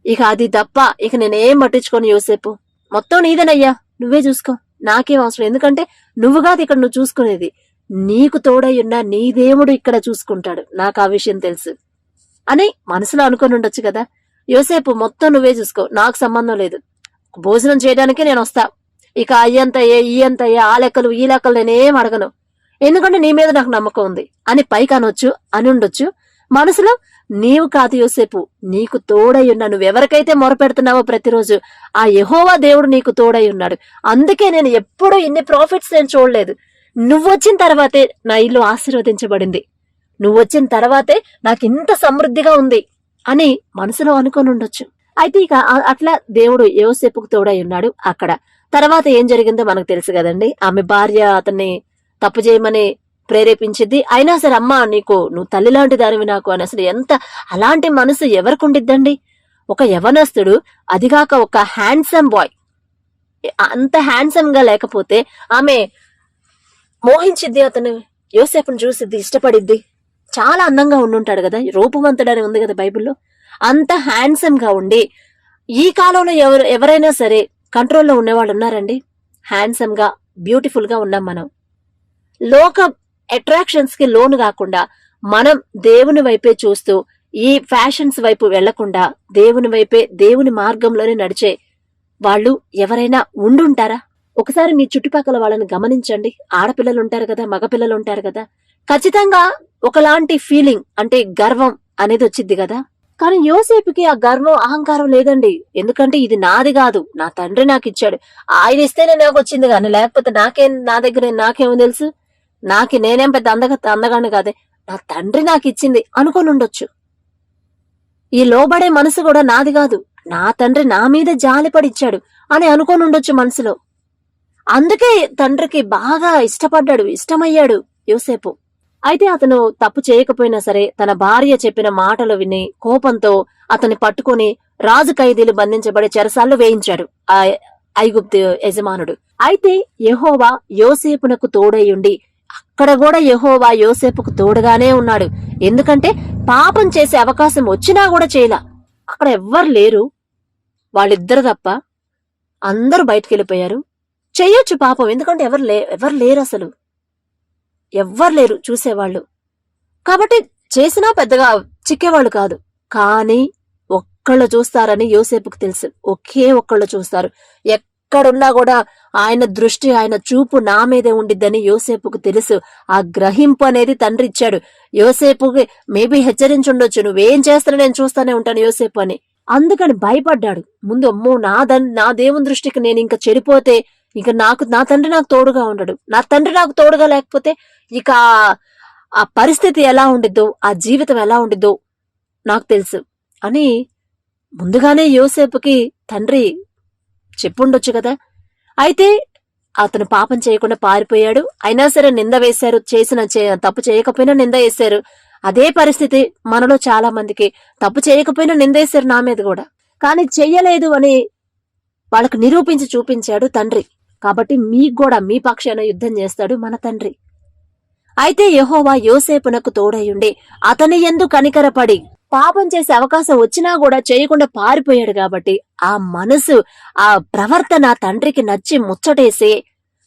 ఇక అది తప్ప ఇక నేనేం పట్టించుకోను, యోసేపు మొత్తం నీదేనయ్యా, నువ్వే చూసుకో, నాకేం అవసరం, ఎందుకంటే నువ్వు కాదు ఇక్కడ నువ్వు చూసుకునేది, నీకు తోడయ్యున్న నీ దేవుడు ఇక్కడ చూసుకుంటాడు, నాకు ఆ విషయం తెలుసు అని మనసులో అనుకుని ఉండొచ్చు కదా. యోసేపు మొత్తం నువ్వే చూసుకో, నాకు సంబంధం లేదు, భోజనం చేయడానికి నేను వస్తా, ఇక అయ్యంతయ్యే ఈ అంతయ్యే ఆ లెక్కలు ఈ లెక్కలు నేనేం అడగను, ఎందుకంటే నీ మీద నాకు నమ్మకం ఉంది అని పైకి అనొచ్చు అని ఉండొచ్చు. మనసులో నీవు కాదు యోసేపు, నీకు తోడై ఉన్నా, నువ్వెవరికైతే మొరపెడుతున్నావో ప్రతిరోజు ఆ యెహోవా దేవుడు నీకు తోడై ఉన్నాడు. అందుకే నేను ఎప్పుడూ ఇన్ని ప్రాఫిట్స్ నేను చూడలేదు. నువ్వొచ్చిన తర్వాతే నా ఇల్లు ఆశీర్వదించబడింది, నువ్వొచ్చిన తర్వాతే నాకు ఇంత సమృద్ధిగా ఉంది అని మనసులో అనుకుని ఉండొచ్చు. అయితే ఇక అట్లా దేవుడు యోసేపుకు తోడై ఉన్నాడు అక్కడ. తర్వాత ఏం జరిగిందో మనకు తెలుసు కదండి. ఆమె భార్య అతన్ని తప్పు చేయమని ప్రేరేపించింది. అయినా సరే అమ్మా నువ్వు తల్లి లాంటి దానివి నాకు అని. అసలు ఎంత అలాంటి మనసు ఎవరికి ఉండిద్దండి? ఒక యవనస్తుడు, అదిగాక ఒక హ్యాండ్సమ్ బాయ్, అంత హ్యాండ్సమ్ గా లేకపోతే ఆమె మోహించిద్ది, అతను యోసేపుని చూసిద్ది, ఇష్టపడిద్ది. చాలా అందంగా ఉండుంటాడు కదా, రూపవంతుడని ఉంది కదా బైబిల్లో. అంత హ్యాండ్సమ్ గా ఉండి ఈ కాలంలో ఎవరైనా సరే కంట్రోల్లో ఉండేవాళ్ళు ఉన్నారండి? హ్యాండ్సమ్ గా బ్యూటిఫుల్ గా ఉన్నాం మనం. లోక అట్రాక్షన్స్ కి లోను కాకుండా మనం దేవుని వైపే చూస్తూ ఈ ఫ్యాషన్స్ వైపు వెళ్లకుండా దేవుని వైపే, దేవుని మార్గంలోనే నడిచే వాళ్ళు ఎవరైనా ఉండుంటారా? ఒకసారి మీ చుట్టుపక్కల వాళ్ళని గమనించండి. ఆడపిల్లలు ఉంటారు కదా, మగపిల్లలు ఉంటారు కదా, ఖచ్చితంగా ఒకలాంటి ఫీలింగ్ అంటే గర్వం అనేది వచ్చింది కదా. కానీ యోసేపుకి ఆ గర్వం అహంకారం లేదండి. ఎందుకంటే ఇది నాది కాదు, నా తండ్రి నాకు ఇచ్చాడు, ఆయన ఇస్తేనే నాకు వచ్చింది కానీ లేకపోతే నా దగ్గర నాకేమో తెలుసు, నేనేం పెద్ద అందగాని కాదే, నా తండ్రి నాకు ఇచ్చింది అనుకొని ఉండొచ్చు. ఈ లోబడే మనసు కూడా నాది కాదు, నా తండ్రి నా మీద జాలిపడి ఇచ్చాడు అని అనుకొని ఉండొచ్చు మనసులో. అందుకే తండ్రికి బాగా ఇష్టమయ్యాడు యోసేపు. అయితే అతను తప్పు చేయకపోయినా సరే తన భార్య చెప్పిన మాటలు విని కోపంతో అతన్ని పట్టుకుని రాజు ఖైదీలు బంధించబడి చెరసాల్లో వేయించాడు ఆ ఐగుప్తు యజమానుడు. అయితే యెహోవా యోసేపునకు తోడయ్యుండి, అక్కడ కూడా యెహోవా యోసేపుకు తోడుగానే ఉన్నాడు. ఎందుకంటే పాపం చేసే అవకాశం వచ్చినా కూడా చేయలా. అక్కడ ఎవ్వరు లేరు, వాళ్ళిద్దరు తప్ప అందరూ బయటకెళ్ళిపోయారు. చెయ్యొచ్చు పాపం, ఎందుకంటే ఎవరు లేరు, అసలు ఎవ్వరు లేరు చూసేవాళ్ళు. కాబట్టి చేసినా పెద్దగా చిక్కేవాళ్ళు కాదు. కానీ ఒక్కళ్ళు చూస్తారని యోసేపుకు తెలుసు, ఒకే ఒక్కళ్ళు చూస్తారు. ఎక్కడున్నా కూడా ఆయన దృష్టి, ఆయన చూపు నా మీదే ఉండిద్దని యోసేపుకు తెలుసు. ఆ గ్రహింపు అనేది తండ్రి ఇచ్చాడు. యోసేపుకి మేబీ హెచ్చరించుండొచ్చు, నువ్వేం చేస్తానో నేను చూస్తానే ఉంటాను యోసేపు అని. అందుకని భయపడ్డాడు. ముందు అమ్మో నా దేవుని దృష్టికి నేను ఇంకా చెడిపోతే ఇక నా తండ్రి నాకు తోడుగా ఉండడు, నా తండ్రి నాకు తోడుగా లేకపోతే ఇక ఆ పరిస్థితి ఎలా ఉండిద్దో, ఆ జీవితం ఎలా ఉండిద్దో నాకు తెలుసు అని ముందుగానే యోసేపుకి తండ్రి చెప్పుండొచ్చు కదా. అయితే అతను పాపం చేయకుండా పారిపోయాడు. అయినా సరే నింద వేశారు, తప్పు చేయకపోయినా నింద వేశారు. అదే పరిస్థితి మనలో చాలా మందికి, తప్పు చేయకపోయినా నిందేశారు నా మీద కూడా, కానీ చెయ్యలేదు అని వాళ్ళకు నిరూపించి చూపించాడు తండ్రి. కాబట్టి మీకు కూడా మీ పక్షాన యుద్ధం చేస్తాడు మన తండ్రి. అయితే యెహోవా యోసేపునకు తోడయ్యుండి అతని యందు కనికరపడి, పాపం చేసే అవకాశం వచ్చినా కూడా చేయకుండా పారిపోయాడు కాబట్టి ఆ మనసు, ఆ ప్రవర్తన తండ్రికి నచ్చి ముచ్చటేసి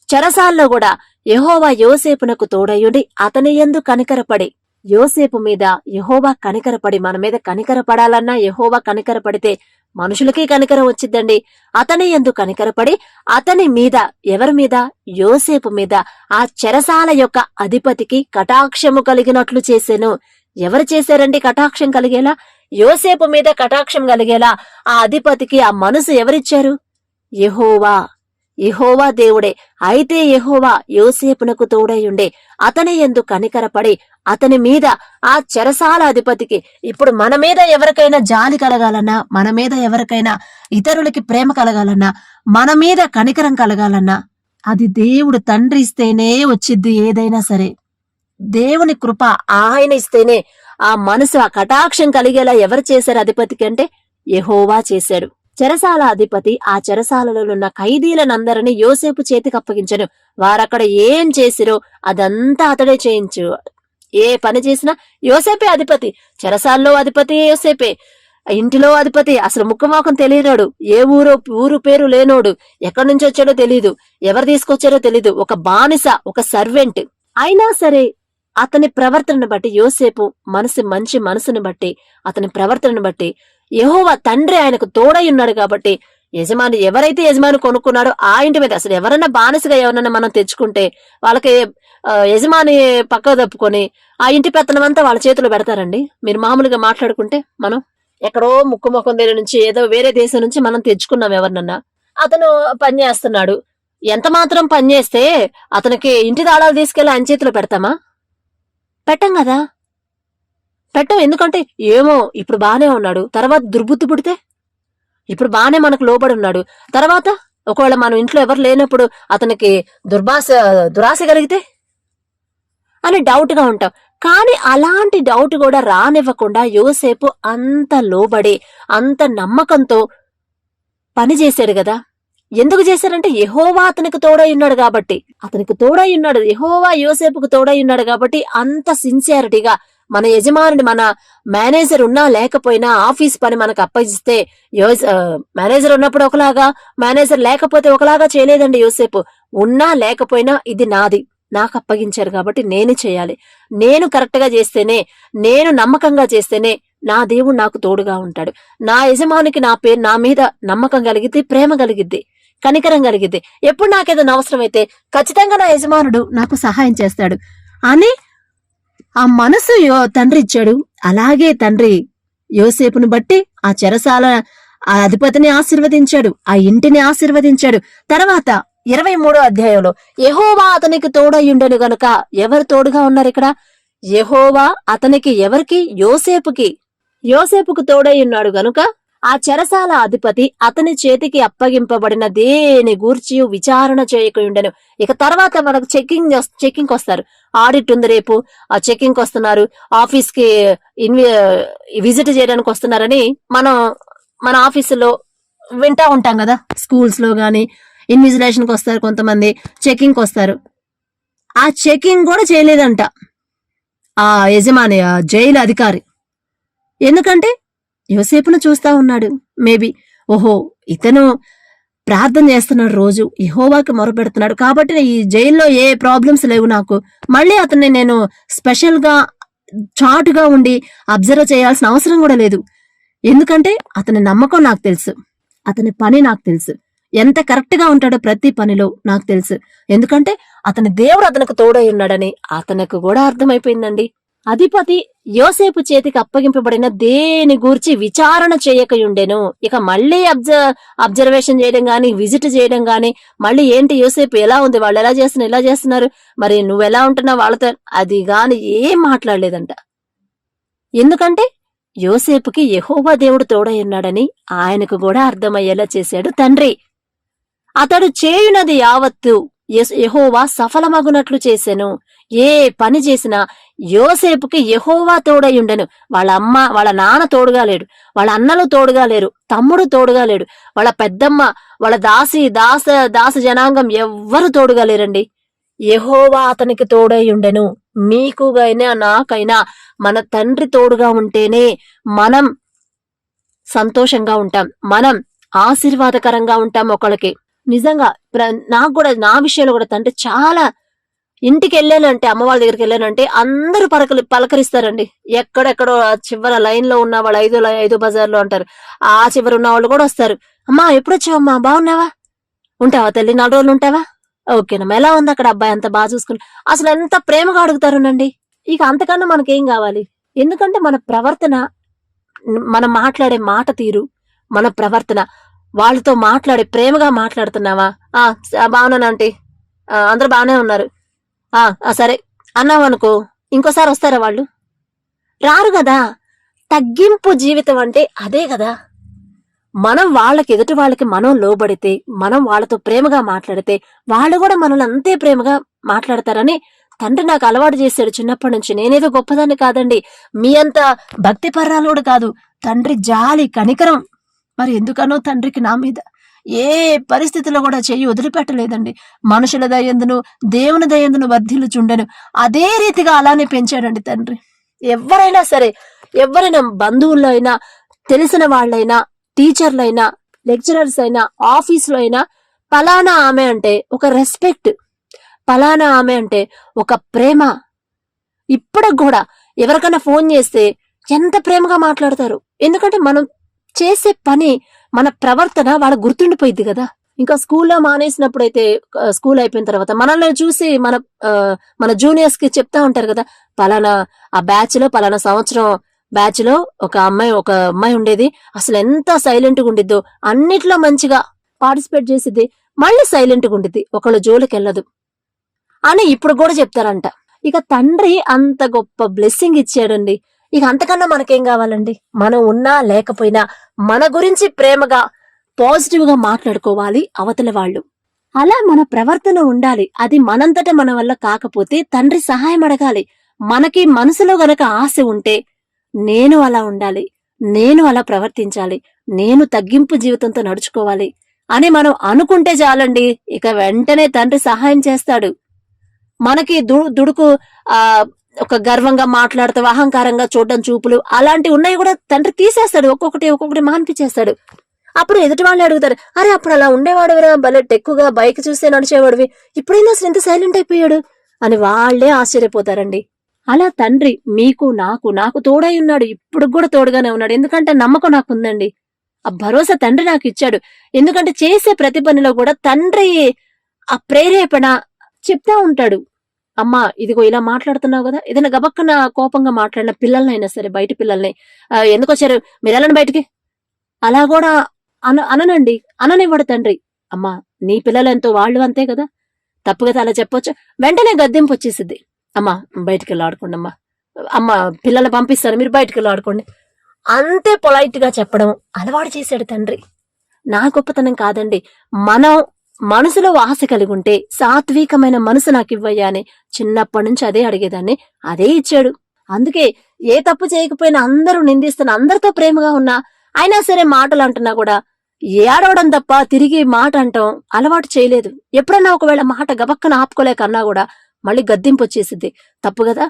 చెరసాల్లో కూడా యెహోవా యోసేపునకు తోడయ్యుండి అతని యందు కనికరపడి, యోసేపు మీద యెహోవా కనికరపడి, మన మీద కనికరపడాలన్నా యెహోవా కనికరపడితే మనుషులకి కనికరం వచ్చిద్దండి. అతని యందు కనికరపడి అతని మీద, ఎవరి మీద? యోసేపు మీద ఆ చెరసాల యొక్క అధిపతికి కటాక్షము కలిగినట్లు చేసెను. ఎవరు చేశారండి కటాక్షం కలిగేలా? యోసేపు మీద కటాక్షం కలిగేలా ఆ అధిపతికి ఆ మనసు ఎవరిచ్చారు? యెహోవా దేవుడే. అయితే యెహోవా యోసేపునకు తోడయ్యుండే అతని యందు కనికరపడి అతని మీద, ఆ చెరసాల అధిపతికి, ఇప్పుడు మన మీద ఎవరికైనా జాలి కలగాలన్నా, మన మీద ఎవరికైనా ఇతరులకి ప్రేమ కలగాలన్నా, మన మీద కనికరం కలగాలన్నా అది దేవుడు తండ్రి ఇస్తేనే వచ్చిద్ది. ఏదైనా సరే దేవుని కృప ఆయన ఇస్తేనే ఆ మనసు, ఆ కటాక్షం కలిగేలా ఎవరు చేశారు అధిపతికి అంటే యెహోవా చేశాడు. చెరసాల అధిపతి ఆ చెరసాలలో ఉన్న ఖైదీలనందరినీ యోసేపు చేతికి అప్పగించను. వారక్కడ ఏం చేసిరో అదంతా అతడే చేయించు. ఏ పని చేసినా యోసేపే అధిపతి. చెరసాల్లో అధిపతి యోసేపే, ఇంటిలో అధిపతి. అసలు ముక్కుమోకం తెలియనోడు, ఏ ఊరు పేరు లేనోడు, ఎక్కడి నుంచి వచ్చాడో తెలీదు, ఎవరు తీసుకొచ్చారో తెలీదు, ఒక బానిస, ఒక సర్వెంట్. అయినా సరే అతని ప్రవర్తనను బట్టి, యోసేపు మంచి మనసుని బట్టి, అతని ప్రవర్తనను బట్టి యెహోవా తండ్రి ఆయనకు తోడై ఉన్నాడు కాబట్టి ఎవరైతే యజమాని కొనుక్కున్నాడో ఆ ఇంటి మీద, అసలు ఎవరన్నా బానిసగా ఎవరన్నా మనం తెచ్చుకుంటే వాళ్ళకి యజమాని పక్క తప్పుకొని ఆ ఇంటి పెత్తనం అంతా వాళ్ళ చేతిలో పెడతారండి. మీరు మామూలుగా మాట్లాడుకుంటే మనం ఎక్కడో ముక్కు ముఖం దగ్గర నుంచి ఏదో వేరే దేశం నుంచి మనం తెచ్చుకున్నాం ఎవరినన్నా. అతను పని చేస్తున్నాడు. ఎంత మాత్రం పని చేస్తే అతనికి ఇంటి తాళాలు తీసుకెళ్లి ఆయన చేతిలో పెడతామా? పెట్టం కదా, పెట్టం. ఎందుకంటే ఏమో ఇప్పుడు బానే ఉన్నాడు, తర్వాత దుర్బుద్ధి పుడితే, ఇప్పుడు బానే మనకు లోబడి ఉన్నాడు, తర్వాత ఒకవేళ మనం ఇంట్లో ఎవరు లేనప్పుడు అతనికి దురాశ కలిగితే అని డౌట్ గా ఉంటాం. కానీ అలాంటి డౌట్ కూడా రానివ్వకుండా యోసేపు అంత లోబడి అంత నమ్మకంతో పని చేశాడు కదా. ఎందుకు చేశారంటే యెహోవా అతనికి తోడై ఉన్నాడు కాబట్టి, అతనికి తోడై ఉన్నాడు, యెహోవా యోసేపుకు తోడై ఉన్నాడు కాబట్టి అంత సిన్సియారిటీగా మన యజమానుని, మన మేనేజర్ ఉన్నా లేకపోయినా ఆఫీస్ పని మనకు అప్పగిస్తే మేనేజర్ ఉన్నప్పుడు ఒకలాగా, మేనేజర్ లేకపోతే ఒకలాగా చేయలేదండి యోసేపు. ఉన్నా లేకపోయినా ఇది నాది, నాకు అప్పగించారు కాబట్టి నేనే చేయాలి, నేను కరెక్ట్ గా చేస్తేనే, నేను నమ్మకంగా చేస్తేనే నా దేవుడు నాకు తోడుగా ఉంటాడు, నా యజమానికి నా మీద నమ్మకం కలిగిద్ది, ప్రేమ కలిగిద్ది, కనికరం కలిగిద్ది. ఎప్పుడు నాకేదైనా అవసరమైతే ఖచ్చితంగా నా యజమానుడు నాకు సహాయం చేస్తాడు అని ఆ మనసు తండ్రి ఇచ్చాడు. అలాగే తండ్రి యోసేపును బట్టి ఆ చెరసాల ఆ అధిపతిని ఆశీర్వదించాడు, ఆ ఇంటిని ఆశీర్వదించాడు. తర్వాత 23వ అధ్యాయంలో యెహోవా అతనికి తోడయ్యుండెను గనుక, ఎవరు తోడుగా ఉన్నారు ఇక్కడ? యెహోవా అతనికి, ఎవరికి? యోసేపుకు తోడయ్యున్నాడు గనుక ఆ చెరసాల అధిపతి అతని చేతికి అప్పగింపబడిన దేని గూర్చి విచారణ చేయకుండెను. ఇక తర్వాత మనకు చెకింగ్ వస్తారు, ఆడిట్ ఉంది రేపు, ఆ చెకింగ్ వస్తున్నారు, ఆఫీస్ కి విజిట్ చేయడానికి వస్తున్నారని మన ఆఫీసులో వింటా ఉంటాం కదా. స్కూల్స్ లో గాని ఇన్విజిలేషన్ కి వస్తారు, కొంతమంది చెకింగ్ వస్తారు. ఆ చెకింగ్ కూడా చేయలేదంట ఆ యజమాని, ఆ జైలు అధికారి. ఎందుకంటే యోసేపును చూస్తా ఉన్నాడు. మేబీ ఓహో ఇతను ప్రార్థన చేస్తున్నాడు, రోజు యెహోవాకి మొరపెడుతున్నాడు కాబట్టి ఈ జైల్లో ఏ ప్రాబ్లమ్స్ లేవు నాకు, మళ్ళీ అతన్ని నేను స్పెషల్ గా చాటుగా ఉండి అబ్జర్వ్ చేయాల్సిన అవసరం కూడా లేదు. ఎందుకంటే అతని నమ్మకం నాకు తెలుసు, అతని పని నాకు తెలుసు, ఎంత కరెక్ట్ గా ఉంటాడో ప్రతి పనిలో నాకు తెలుసు. ఎందుకంటే అతని దేవుడు అతనికి తోడై ఉన్నాడని అతనికి కూడా అర్థమైపోయిందండి. అధిపతి యోసేపు చేతికి అప్పగింపబడిన దేని గూర్చి విచారణ చేయకయుండెను. ఇక మళ్ళీ అబ్జర్వేషన్ చేయడం గాని, విజిట్ చేయడం గాని, మళ్ళీ ఏంటి యోసేపు ఎలా ఉంది, వాళ్ళు ఎలా చేస్తున్నారు, మరి నువ్వెలా ఉంటున్నావు వాళ్ళతో, అది గాని ఏం మాట్లాడలేదంట. ఎందుకంటే యోసేపుకి యెహోవా దేవుడు తోడై ఉన్నాడని ఆయనకు కూడా అర్థమయ్యేలా చేశాడు తండ్రి. అతడు చేయునది యావత్తు యెహోవా సఫలమగునట్లు చేసెను. ఏ పని చేసినా యోసేపుకి యెహోవా తోడై ఉండెను. వాళ్ళ నాన్న తోడుగా లేడు, వాళ్ళ అన్నలు తోడుగా లేరు, తమ్ముడు తోడుగా లేడు, వాళ్ళ పెద్దమ్మ, వాళ్ళ దాస జనాంగం ఎవ్వరు తోడుగా లేరండి. యెహోవా అతనికి తోడై ఉండెను. మీకుగైనా నాకైనా మన తండ్రి తోడుగా ఉంటేనే మనం సంతోషంగా ఉంటాం, మనం ఆశీర్వాదకరంగా ఉంటాం ఒకళ్ళకి. నిజంగా నాకు కూడా నా విషయంలో కూడా తండ్రి చాలా, ఇంటికి వెళ్ళానంటే, అమ్మ వాళ్ళ దగ్గరికి వెళ్ళానంటే అందరూ పలకరిస్తారండి. ఎక్కడెక్కడో చివర లైన్ లో ఉన్న వాళ్ళు, ఐదో బజార్లో అంటారు, ఆ చివర ఉన్న వాళ్ళు కూడా వస్తారు. అమ్మా ఎప్పుడొచ్చావమ్మా, బాగున్నావా, ఉంటావా తల్లి, 4 రోజులు ఉంటావా, ఓకేనమ్మా, ఎలా ఉంది అక్కడ అబ్బాయి, అంత బాగా చూసుకుని, అసలు ఎంత ప్రేమగా అడుగుతారునండి. ఇక అంతకన్నా మనకేం కావాలి? ఎందుకంటే మన ప్రవర్తన, మనం మాట్లాడే మాట తీరు, మన ప్రవర్తన, వాళ్ళతో మాట్లాడే ప్రేమగా మాట్లాడుతున్నావా, బాగున్నాను ఆంటీ, అందరూ బాగానే ఉన్నారు, సరే అన్నావు అనుకో, ఇంకోసారి వస్తారా వాళ్ళు? రారు కదా. తగ్గింపు జీవితం అంటే అదే కదా. మనం ఎదుటి వాళ్ళకి మనం లోబడితే, మనం వాళ్ళతో ప్రేమగా మాట్లాడితే వాళ్ళు కూడా మనల్ని అంతే ప్రేమగా మాట్లాడతారని తండ్రి నాకు అలవాటు చేశాడు చిన్నప్పటి నుంచి. నేనేదో గొప్పదాన్ని కాదండి, మీ అంత భక్తి పర్రాలు కూడా కాదు. తండ్రి జాలి, కనికరం, మరి ఎందుకనో తండ్రికి నా మీద ఏ పరిస్థితిలో కూడా చెయ్యి వదిలిపెట్టలేదండి. మనుషుల దయందును దేవుని దయందును వర్ధిల్లుచుండెను. అదే రీతిగా అలానే పెంచాడండి తండ్రి. ఎవరైనా సరే, ఎవరైనా బంధువుల్లో అయినా, తెలిసిన వాళ్ళైనా, టీచర్లైనా, లెక్చరర్స్ అయినా, ఆఫీసులో అయినా, పలానా ఆమె అంటే ఒక రెస్పెక్ట్, పలానా ఆమె అంటే ఒక ప్రేమ. ఇప్పుడు కూడా ఎవరికైనా ఫోన్ చేస్తే ఎంత ప్రేమగా మాట్లాడతారు. ఎందుకంటే మనం చేసే పని, మన ప్రవర్తన వాళ్ళకు గుర్తుండిపోయింది కదా. ఇంకా స్కూల్లో మానేసినప్పుడైతే స్కూల్ అయిపోయిన తర్వాత మనల్ని చూసి మన జూనియర్స్ కి చెప్తా ఉంటారు కదా, పలానా ఆ బ్యాచ్ లో పలానా సంవత్సరం బ్యాచ్ లో ఒక అమ్మాయి ఉండేది, అసలు ఎంత సైలెంట్ గా ఉండిద్దో, అన్నిట్లో మంచిగా పార్టిసిపేట్ చేసిద్ది, మళ్ళీ సైలెంట్ గా ఉండిద్ది, ఒకళ్ళు జోలికి వెళ్ళదు అని ఇప్పుడు కూడా చెప్తారంట. ఇక తండ్రి అంత గొప్ప బ్లెస్సింగ్ ఇచ్చాడండి. ఇక అంతకన్నా మనకేం కావాలండి? మనం ఉన్నా లేకపోయినా మన గురించి ప్రేమగా పాజిటివ్ గా మాట్లాడుకోవాలి అవతల వాళ్ళు. అలా మన ప్రవర్తన ఉండాలి. అది మనంతట మన వల్ల కాకపోతే తండ్రి సహాయం అడగాలి. మనకి మనసులో గనక ఆశ ఉంటే నేను అలా ఉండాలి, నేను అలా ప్రవర్తించాలి, నేను తగ్గింపు జీవితంతో నడుచుకోవాలి అని మనం అనుకుంటే చాలండి, ఇక వెంటనే తండ్రి సహాయం చేస్తాడు. మనకి దుడుకు ఒక గర్వంగా మాట్లాడుతూ అహంకారంగా చూడడం చూపులు అలాంటివి ఉన్నాయి కూడా తండ్రి తీసేస్తాడు, ఒక్కొక్కటి మాన్పించేస్తాడు. అప్పుడు ఎదుటి వాళ్ళు అడుగుతారు, అరే అప్పుడు అలా ఉండేవాడురా, భలే టెక్కుగా బైక్ చూస్తే నడిచేవాడివి, ఇప్పుడైనా అసలు ఎంత సైలెంట్ అయిపోయాడు అని వాళ్లే ఆశ్చర్యపోతారండి. అలా తండ్రి మీకు నాకు తోడై ఉన్నాడు, ఇప్పుడు కూడా తోడుగానే ఉన్నాడు. ఎందుకంటే నమ్మకం నాకు ఉందండి, ఆ భరోసా తండ్రి నాకు ఇచ్చాడు. ఎందుకంటే చేసే ప్రతి పనిలో కూడా తండ్రి ఆ ప్రేరేపణ చెప్తా ఉంటాడు. అమ్మా ఇదిగో ఇలా మాట్లాడుతున్నావు కదా, ఏదైనా గబక్కన కోపంగా మాట్లాడిన పిల్లలనైనా సరే, బయట పిల్లల్ని ఎందుకు వచ్చారు మీరు, వెళ్ళండి బయటికి, అలా కూడా అననండి, అననివ్వడు తండ్రి. అమ్మా నీ పిల్లలు ఎంతో వాళ్ళు అంతే కదా, తప్పు కదా అలా చెప్పొచ్చు, వెంటనే గద్దెంపు వచ్చేసిద్ది. అమ్మా బయటికి వెళ్ళి ఆడుకోండి, అమ్మ పిల్లల్ని పంపిస్తాను మీరు బయటికి వెళ్ళి ఆడుకోండి, అంతే పొలైట్ గా చెప్పడం అలవాటు చేశాడు తండ్రి. నా గొప్పతనం కాదండి, మనం మనసులో ఆశ కలిగి ఉంటే సాత్వికమైన మనసు నాకు ఇవ్వయ్యా అని చిన్నప్పటి నుంచి అదే అడిగేదాన్ని, అదే ఇచ్చాడు. అందుకే ఏ తప్పు చేయకపోయినా అందరూ నిందిస్తున్నా, అందరితో ప్రేమగా ఉన్నా, అయినా సరే మాటలు అంటున్నా కూడా ఏడవడం తప్ప తిరిగి మాట అంటాం అలవాటు చేయలేదు. ఎప్పుడన్నా ఒకవేళ మాట గబక్కన ఆపుకోలేక అన్నా కూడా మళ్ళీ గద్దింపు వచ్చేసిద్ది, తప్పు కదా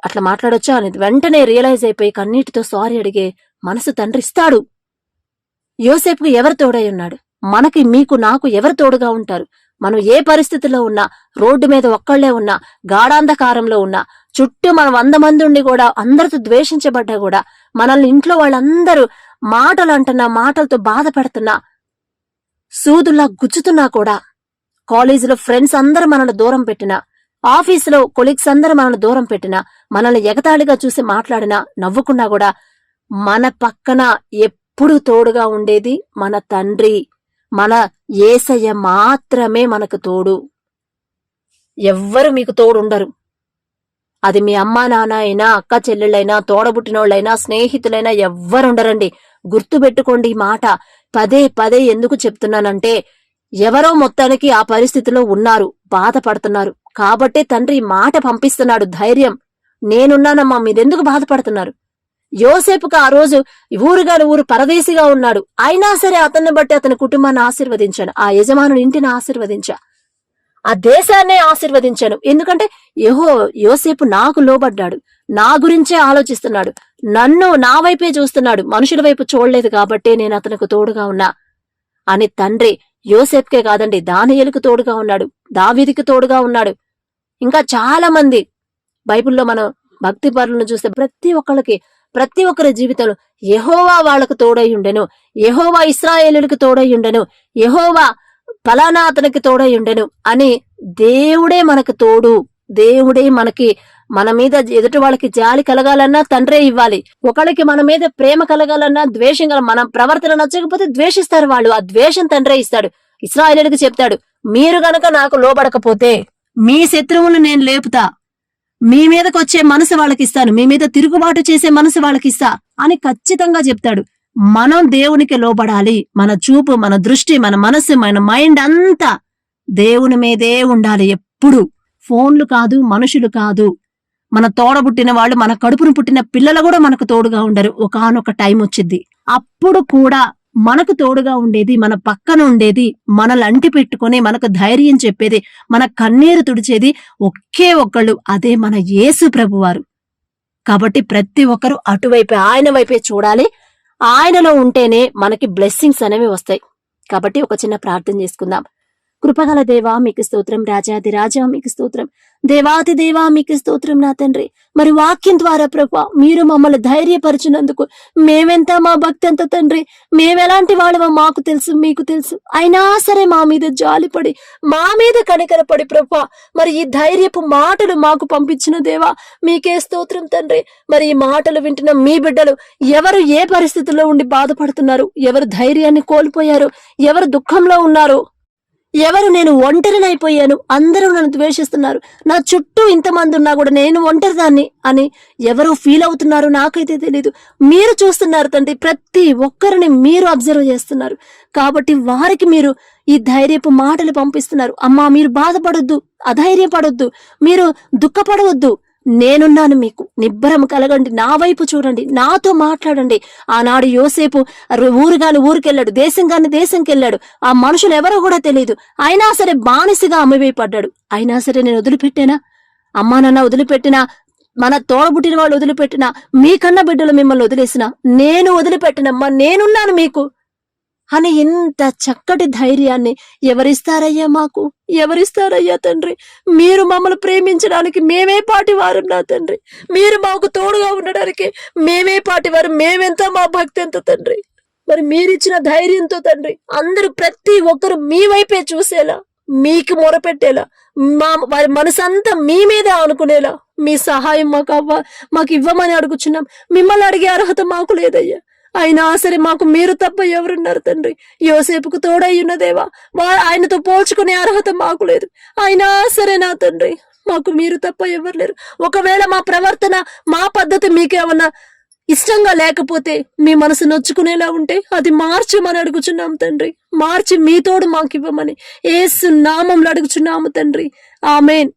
అట్లా మాట్లాడొచ్చా అనేది వెంటనే రియలైజ్ అయిపోయి కన్నీటితో సారీ అడిగే మనసు తండ్రి ఇస్తాడు. యోసేపుకు ఎవరు తోడై ఉన్నాడు? మనకి నాకు ఎవరు తోడుగా ఉంటారు? మనం ఏ పరిస్థితిలో ఉన్నా, రోడ్డు మీద ఒక్కళ్లే ఉన్నా, గాఢాంధకారంలో ఉన్నా, చుట్టూ మనం 100 మంది ఉండి కూడా అందరితో ద్వేషించబడ్డా కూడా, మనల్ని ఇంట్లో వాళ్ళందరూ మాటలు అంటున్నా, మాటలతో బాధ పెడుతున్నా, సూదుల్లా గుచ్చుతున్నా కూడా, కాలేజీలో ఫ్రెండ్స్ అందరూ మనల్ని దూరం పెట్టినా, ఆఫీసులో కొలీగ్స్ అందరూ మనల్ని దూరం పెట్టినా, మనల్ని ఎగతాళిగా చూసి మాట్లాడినా, నవ్వుకున్నా కూడా మన పక్కన ఎప్పుడు తోడుగా ఉండేది మన తండ్రి, మన యేసయ్య మాత్రమే మనకు తోడు. ఎవ్వరు మీకు తోడుండరు. అది మీ అమ్మా నాన్న అయినా, అక్క చెల్లెళ్ళైనా, తోడబుట్టినోళ్ళైనా, స్నేహితులైనా ఎవ్వరుండరండి. గుర్తుపెట్టుకోండి ఈ మాట. పదే పదే ఎందుకు చెప్తున్నానంటే, ఎవరో మొత్తానికి ఆ పరిస్థితిలో ఉన్నారు, బాధపడుతున్నారు కాబట్టే తండ్రి మాట పంపిస్తున్నాడు, ధైర్యం. నేనున్నానమ్మా, మీరెందుకు బాధపడుతున్నారు? యోసేపుకు ఆ రోజు ఊరు పరదేశిగా ఉన్నాడు, అయినా సరే అతన్ని బట్టి అతని కుటుంబాన్ని ఆశీర్వదించాను, ఆ యజమానుని ఇంటిని ఆశీర్వదించా, ఆ దేశాన్నే ఆశీర్వదించాను. ఎందుకంటే యోసేపు నాకు లోబడ్డాడు, నా గురించే ఆలోచిస్తున్నాడు, నా వైపే చూస్తున్నాడు, మనుషుల వైపు చూడలేదు కాబట్టే నేను అతనికి తోడుగా ఉన్నా అని తండ్రి యోసేపుకే కాదండి, దానియేలుకు తోడుగా ఉన్నాడు, దావీదుకి తోడుగా ఉన్నాడు. ఇంకా చాలా మంది బైబిల్లో మనం భక్తి పరులను చూస్తే ప్రతి ఒక్కరి జీవితంలో యెహోవా వాళ్లకు తోడై ఉండెను, యెహోవా ఇశ్రాయేలులకు తోడై ఉండెను, యెహోవా ఫలానా అతనికి తోడై ఉండెను అని దేవుడే మనకు తోడు. దేవుడే మన మీద ఎదుటి వాళ్ళకి జాలి కలగాలన్నా తండ్రే ఇవ్వాలి. ఒకళ్ళకి మన మీద ప్రేమ కలగాలన్నా, ద్వేషం మన ప్రవర్తన నచ్చకపోతే ద్వేషిస్తారు వాళ్ళు, ఆ ద్వేషం తండ్రే ఇస్తాడు. ఇశ్రాయేలులకు చెప్తాడు, మీరు గనక నాకు లోబడకపోతే మీ శత్రువులను నేను లేపుతా, మీ మీదకి వచ్చే మనసు వాళ్ళకిస్తాను, మీ మీద తిరుగుబాటు చేసే మనసు వాళ్ళకిస్తా అని ఖచ్చితంగా చెప్తాడు. మనం దేవునికి లోబడాలి. మన చూపు, మన దృష్టి, మన మనసు, మన మైండ్ అంతా దేవుని మీదే ఉండాలి ఎప్పుడు. ఫోన్లు కాదు, మనుషులు కాదు. మన తోడబుట్టిన వాళ్ళు, మన కడుపును పుట్టిన పిల్లలు కూడా మనకు తోడుగా ఉండరు. ఒకానొక టైం వచ్చింది, అప్పుడు కూడా మనకు తోడుగా ఉండేది, మన పక్కన ఉండేది, మనల్ని అంటి పెట్టుకుని మనకు ధైర్యం చెప్పేది, మన కన్నీరు తుడిచేది ఒకే ఒక్కళ్ళు, అదే మన యేసు ప్రభువారు. కాబట్టి ప్రతి ఒక్కరూ అటువైపే, ఆయన వైపే చూడాలి. ఆయనలో ఉంటేనే మనకి బ్లెస్సింగ్స్ అనేవి వస్తాయి. కాబట్టి ఒక చిన్న ప్రార్థన చేసుకుందాం. కృపగల దేవా మీకు స్తోత్రం, రాజాది రాజా మీకు స్తోత్రం, దేవాతి దేవా మీకు స్తోత్రం నా తండ్రి. మరి వాక్యం ద్వారా ప్రభా మీరు మమ్మల్ని ధైర్యపరిచినందుకు మేమెంత, మా భక్తి ఎంత తండ్రి, మేమెలాంటి వాళ్ళమో మాకు తెలుసు, మీకు తెలుసు. అయినా సరే మా మీద జాలిపడి, మా మీద కనికరపడి ప్రభా మరి ఈ ధైర్యపు మాటలు మాకు పంపించిన దేవా మీకే స్తోత్రం తండ్రి. మరి ఈ మాటలు వింటున్న మీ బిడ్డలు ఎవరు ఏ పరిస్థితుల్లో ఉండి బాధపడుతున్నారు, ఎవరు ధైర్యాన్ని కోల్పోయారు, ఎవరు దుఃఖంలో ఉన్నారు, ఎవరు నేను ఒంటరినైపోయాను, అందరూ నన్ను ద్వేషిస్తున్నారు, నా చుట్టూ ఇంతమంది ఉన్నా కూడా నేను ఒంటరిదాన్ని అని ఎవరు ఫీల్ అవుతున్నారు నాకైతే తెలీదు. మీరు చూస్తున్నారు తండ్రి, ప్రతి ఒక్కరిని మీరు అబ్జర్వ్ చేస్తున్నారు. కాబట్టి వారికి మీరు ఈ ధైర్యపు మాటలు పంపిస్తున్నారు. అమ్మా మీరు బాధపడొద్దు, అధైర్యపడొద్దు, మీరు దుఃఖపడవద్దు, నేనున్నాను, మీకు నిబ్బరం కలగండి, నా వైపు చూడండి, నాతో మాట్లాడండి. ఆనాడు యోసేపు ఊరుగాని ఊరికెళ్ళాడు, దేశంగాని దేశంకెళ్ళాడు, ఆ మనుషులు ఎవరో కూడా తెలియదు, అయినా సరే బానిసగా అమ్మివేయపడ్డాడు. అయినా సరే నేను వదిలిపెట్టానా, అమ్మా నాన్న వదిలిపెట్టినా, మన తోడబుట్టిన వాళ్ళు వదిలిపెట్టినా, మీకన్న బిడ్డలు మిమ్మల్ని వదిలేసినా, నేను వదిలిపెట్టినమ్మా, నేనున్నాను మీకు అని ఇంత చక్కటి ధైర్యాన్ని ఎవరిస్తారయ్యా మాకు, ఎవరిస్తారయ్యా తండ్రి. మీరు మమ్మల్ని ప్రేమించడానికి మేమే పాటివారు నా తండ్రి, మీరు మాకు తోడుగా ఉండడానికి మేమే పాటివారు, మేమెంత, మా భక్తి ఎంత తండ్రి. మరి మీరిచ్చిన ధైర్యంతో తండ్రి అందరూ ప్రతి ఒక్కరు మీ వైపే చూసేలా, మీకు మొరపెట్టేలా, వారి మనసంతా మీ మీదే అనుకునేలా మీ సహాయం మాకు ఇవ్వమని అడుగుచున్నాం. మిమ్మల్ని అడిగే అర్హత మాకు లేదయ్యా, అయినా సరే మాకు మీరు తప్ప ఎవరున్నారు తండ్రి. యోసేపుకు తోడయ్యున్న దేవా ఆయనతో పోల్చుకునే అర్హత మాకు లేదు, అయినా సరే నా తండ్రి మాకు మీరు తప్ప ఎవరు లేరు. ఒకవేళ మా ప్రవర్తన, మా పద్ధతి మీకేమన్నా ఇష్టంగా లేకపోతే, మీ మనసు నొచ్చుకునేలా ఉంటే అది మార్చమని అడుగుచున్నాం తండ్రి. మార్చి మీ తోడు మాకు ఇవ్వమని యేసు నామంలో అడుగుచున్నాము తండ్రి. ఆమేన్.